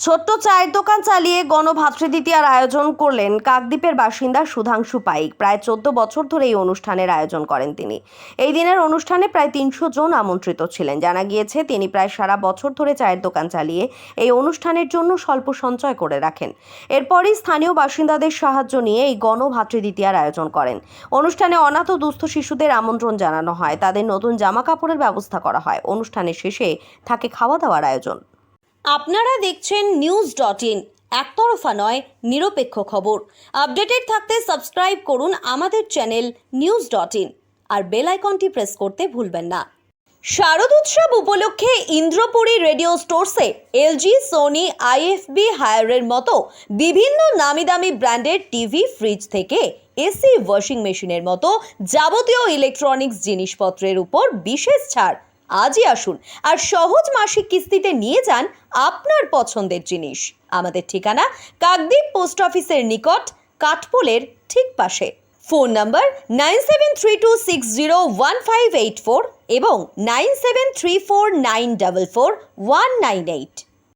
ছোট্ট চায়ের দোকান চালিয়ে গণভাতৃদ্বিতীয়ার আয়োজন করলেন কাকদ্বীপের বাসিন্দা সুধাংশু পাইক। প্রায় 14 বছর ধরে এই অনুষ্ঠানের আয়োজন করেন তিনি। এই দিনের অনুষ্ঠানে প্রায় 300 জন আমন্ত্রিত ছিলেন। জানা গিয়েছে তিনি প্রায় সারা বছর ধরে চায়ের দোকান চালিয়ে এই অনুষ্ঠানের জন্য স্বল্প সঞ্চয় করে রাখেন। এরপরই স্থানীয় বাসিন্দাদের সাহায্য নিয়ে এই গণভাতৃদ্বিতীয়ার আয়োজন করেন। অনুষ্ঠানে অনাথ ও দুস্থ শিশুদের আমন্ত্রণ জানানো হয়, তাদের নতুন জামা কাপড়ের ব্যবস্থা করা হয়। অনুষ্ঠানের শেষে থাকে খাওয়া দাওয়ার আয়োজন। আপনারা দেখছেন news.in, একতরফা নয়, নিরপেক্ষ খবর। আপডেটেড থাকতে সাবস্ক্রাইব করুন আমাদের চ্যানেল news.in আর বেল আইকনটি প্রেস করতে ভুলবেন না। শারদ উৎসব উপলক্ষে ইন্দ্রপুরী রেডিও স্টোরসে LG, সোনি, IFB, হায়ারের মতো বিভিন্ন নামি দামি ব্র্যান্ডের টিভি, ফ্রিজ থেকে এসি, ওয়াশিং মেশিনের মতো যাবতীয় ইলেকট্রনিক্স জিনিসপত্রের উপর বিশেষ ছাড়। আজই আসুন আর সহজ মাসিক কিস্তিতে নিয়ে যান আপনার পছন্দের জিনিস। আমাদের ঠিকানা কাকদ্বীপ পোস্ট অফিসের নিকট, কাঠপোলের ঠিক পাশে। ফোন নাম্বার 9732601584 এবং 9734944198।